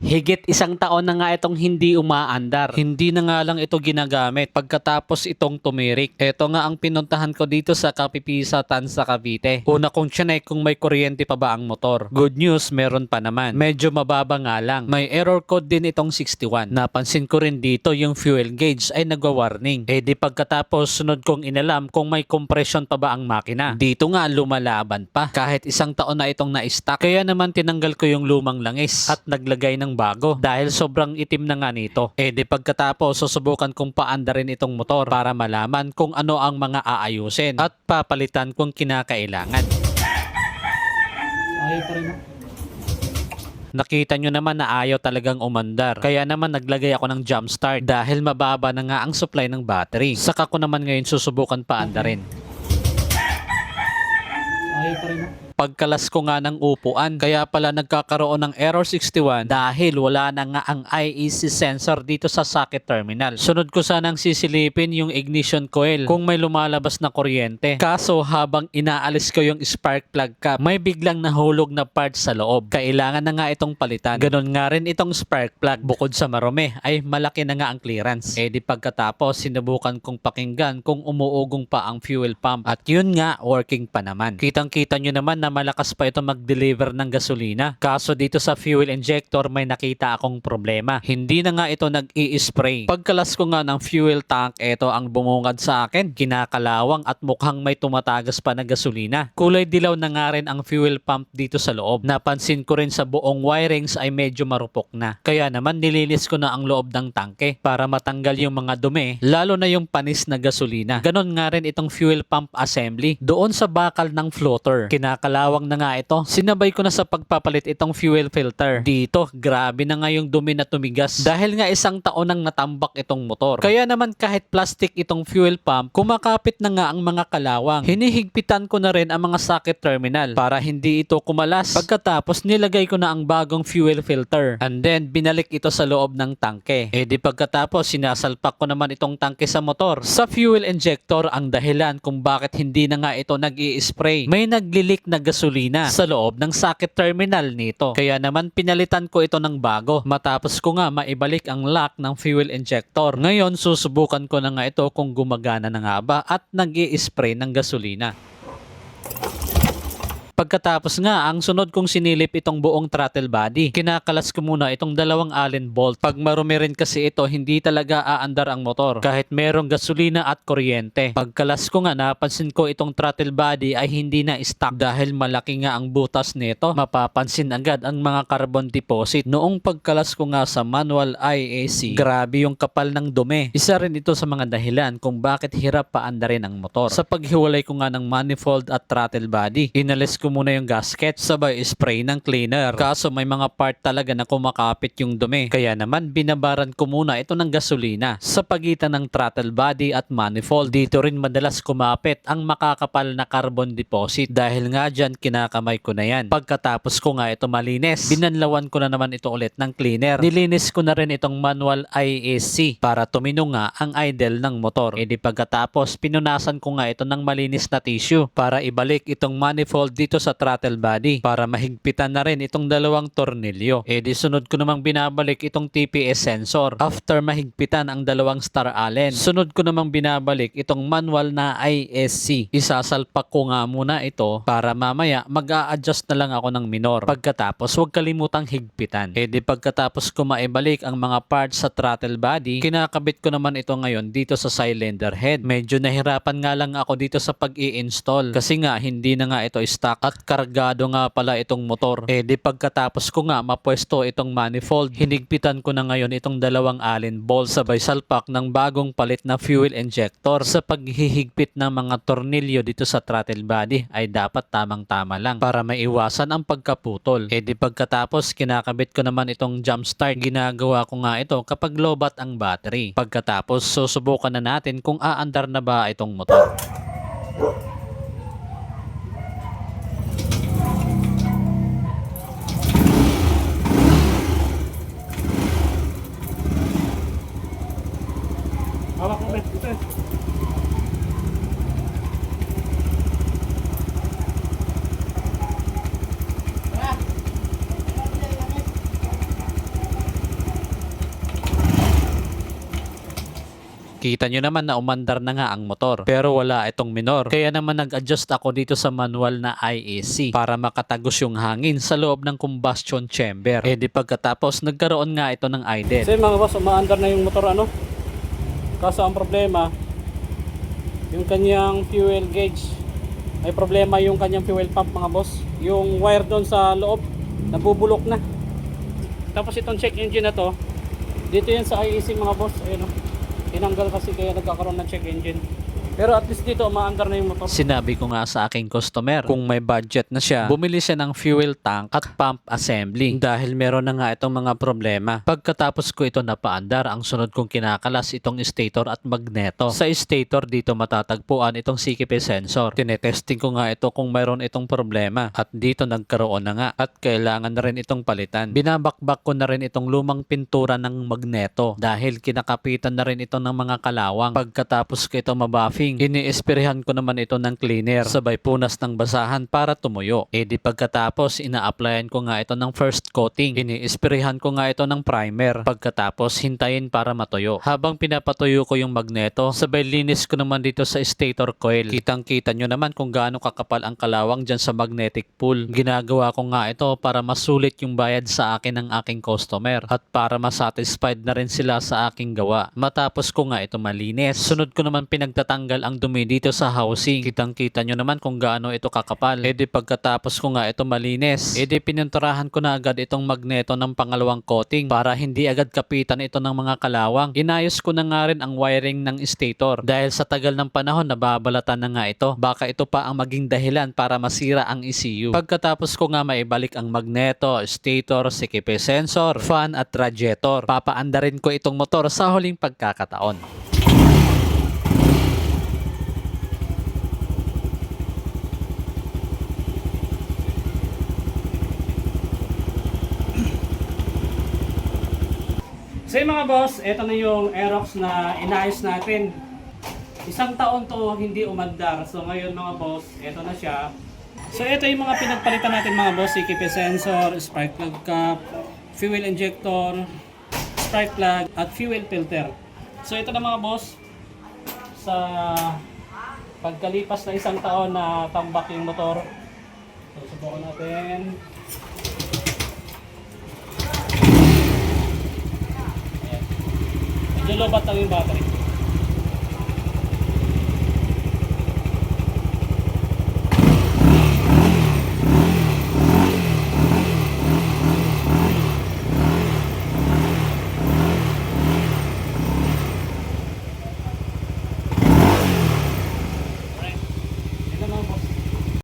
Higit isang taon na nga itong hindi umaandar. Hindi na nga lang ito ginagamit pagkatapos itong tumirik. Ito nga ang pinuntahan ko dito sa Kapipisa, Tanza, Cavite. Una kong chinek kung may kuryente pa ba ang motor. Good news, meron pa naman. Medyo mababa nga lang. May error code din itong 61. Napansin ko rin dito yung fuel gauge ay nagwa-warning. Di pagkatapos sunod kong inalam kung may compression pa ba ang makina. Dito nga lumalaban pa. Kahit isang taon na itong na-stock. Kaya naman tinanggal ko yung lumang langis at naglagay ng bago dahil sobrang itim na nga nito. Di pagkatapos susubukan kong paandarin itong motor para malaman kung ano ang mga aayusin at papalitan kung kinakailangan. Ayaw pa rin. Nakita nyo naman na ayaw talagang umandar. Kaya naman naglagay ako ng jump start dahil mababa na nga ang supply ng battery. Saka ko naman ngayon susubukan paandarin. Ayaw pa rin. Pagkalas ko nga ng upuan, kaya pala nagkakaroon ng error 61 dahil wala na nga ang IEC sensor dito sa socket terminal. Sunod ko sanang sisilipin yung ignition coil kung may lumalabas na kuryente. Kaso habang inaalis ko yung spark plug cap, may biglang nahulog na part sa loob. Kailangan na nga itong palitan. Ganon nga rin itong spark plug. Bukod sa marumi, ay malaki na nga ang clearance. Di pagkatapos, sinubukan kong pakinggan kung umuugong pa ang fuel pump. At yun nga, working pa naman. Kitang-kita nyo naman na malakas pa ito mag-deliver ng gasolina. Kaso dito sa fuel injector may nakita akong problema. Hindi na nga ito nag-i-spray. Pagkalas ko nga ng fuel tank, ito ang bumungad sa akin. Kinakalawang at mukhang may tumatagas pa na gasolina. Kulay dilaw na nga rin ang fuel pump dito sa loob. Napansin ko rin sa buong wirings ay medyo marupok na. Kaya naman nilinis ko na ang loob ng tangke para matanggal yung mga dumi, lalo na yung panis na gasolina. Ganon nga rin itong fuel pump assembly. Doon sa bakal ng floater, kinakalawang na nga ito. Sinabay ko na sa pagpapalit itong fuel filter. Dito, grabe na nga yung dumi na tumigas. Dahil nga isang taon nang natambak itong motor. Kaya naman kahit plastic itong fuel pump, kumakapit na nga ang mga kalawang. Hinihigpitan ko na rin ang mga socket terminal para hindi ito kumalas. Pagkatapos nilagay ko na ang bagong fuel filter. And then binalik ito sa loob ng tangke. Di pagkatapos sinasalpak ko naman itong tangke sa motor. Sa fuel injector ang dahilan kung bakit hindi na nga ito nag-i-spray. May naglilik na gasolina sa loob ng socket terminal nito. Kaya naman pinalitan ko ito ng bago. Matapos ko nga maibalik ang lock ng fuel injector. Ngayon susubukan ko na nga ito kung gumagana na nga ba at nag-i-spray ng gasolina. Pagkatapos nga, ang sunod kong sinilip itong buong throttle body. Kinakalas ko muna itong dalawang Allen bolt. Pag marumi rin kasi ito, hindi talaga aandar ang motor kahit merong gasolina at kuryente. Pagkalas ko nga, napansin ko itong throttle body ay hindi na stock dahil malaki nga ang butas nito. Mapapansin agad ang mga carbon deposit. Noong pagkalas ko nga sa manual IAC, grabe yung kapal ng dumi. Isa rin ito sa mga dahilan kung bakit hirap paandarin ang motor. Sa paghiwalay ko nga ng manifold at throttle body, inalis ko muna yung gasket sabay spray ng cleaner. Kaso may mga part talaga na kumakapit yung dumi. Kaya naman binabaran ko muna ito ng gasolina sa pagitan ng throttle body at manifold. Dito rin madalas kumapit ang makakapal na carbon deposit dahil nga dyan kinakamay ko na yan. Pagkatapos ko nga ito malinis, binanlawan ko na naman ito ulit ng cleaner. Nilinis ko na rin itong manual IAC para tumino nga ang idle ng motor. Di pagkatapos pinunasan ko nga ito ng malinis na tissue para ibalik itong manifold dito sa throttle body para mahigpitan na rin itong dalawang tornilyo. Di sunod ko namang binabalik itong TPS sensor after mahigpitan ang dalawang star allen. Sunod ko namang binabalik itong manual na ISC. Isasalpak ko nga muna ito para mamaya mag-a-adjust na lang ako ng minor. Pagkatapos huwag kalimutang higpitan. Di pagkatapos ko maibalik ang mga parts sa throttle body, kinakabit ko naman ito ngayon dito sa cylinder head. Medyo nahirapan nga lang ako dito sa pag-i-install kasi nga hindi na nga ito stock at kargado nga pala itong motor. Di pagkatapos ko nga mapwesto itong manifold, hinigpitan ko na ngayon itong dalawang Allen bolt sabay salpak ng bagong palit na fuel injector. Sa paghihigpit ng mga tornilyo dito sa throttle body ay dapat tamang-tama lang para maiwasan ang pagkaputol. Di pagkatapos kinakabit ko naman itong jump start. Ginagawa ko nga ito kapag lobat ang battery. Pagkatapos susubukan na natin kung aandar na ba itong motor. Hawak mo, Bet. Ito. Kita nyo naman na umandar na nga ang motor pero wala itong minor. Kaya naman nag-adjust ako dito sa manual na IAC para makatagos yung hangin sa loob ng combustion chamber. Di pagkatapos nagkaroon nga ito ng idle. So mga boss, umaandar na yung motor ano. Kaso ang problema, yung kanyang fuel gauge. May problema yung kanyang fuel pump mga boss. Yung wire doon sa loob, nabubulok na. Tapos itong check engine na to, dito yan sa IEC mga boss. Ayun, tinanggal kasi kaya nagkakaroon ng check engine. Pero at least dito umaandar na yung motor. Sinabi ko nga sa aking customer, kung may budget na siya, bumili siya ng fuel tank at pump assembly dahil meron na nga itong mga problema. Pagkatapos ko ito napaandar, ang sunod kong kinakalas itong stator at magneto. Sa stator dito matatagpuan itong CKP sensor. Tinetesting ko nga ito kung mayroon itong problema at dito nagkaroon na nga at kailangan na rin itong palitan. Binabakbak ko na rin itong lumang pintura ng magneto dahil kinakapitan na rin ito ng mga kalawang. Pagkatapos ko ito mabuffing, iniesprehan ko naman ito ng cleaner sabay punas ng basahan para tumuyo. Di pagkatapos ina-applyan ko nga ito ng first coating. Iniesprehan ko nga ito ng primer. Pagkatapos hintayin para matuyo. Habang pinapatuyo ko yung magneto, sabay linis ko naman dito sa stator coil. Kitang-kita nyo naman kung gaano kakapal ang kalawang dyan sa magnetic pool. Ginagawa ko nga ito para masulit yung bayad sa akin ng aking customer at para masatisfied na rin sila sa aking gawa. Matapos ko nga ito malinis, sunod ko naman pinagtatanggal ang dumi dito sa housing. Kitang-kita nyo naman kung gaano ito kakapal. Di pagkatapos ko nga ito malinis, di pininturahan ko na agad itong magneto ng pangalawang coating para hindi agad kapitan ito ng mga kalawang. Inayos ko na nga rin ang wiring ng stator dahil sa tagal ng panahon nababalatan na nga ito. Baka ito pa ang maging dahilan para masira ang ECU. Pagkatapos ko nga maibalik ang magneto, stator, CKP sensor, fan at radiator, papaandarin ko itong motor sa huling pagkakataon. So yun mga boss, ito na yung Aerox na inayos natin. Isang taon to hindi umandar. So ngayon mga boss, ito na siya. So ito yung mga pinagpalitan natin mga boss. CKP sensor, spark plug cap, fuel injector, spark plug, at fuel filter. So ito na mga boss. Sa pagkalipas na isang taon na tambak yung motor. So subukan natin. Medyo lobat lang yung battery.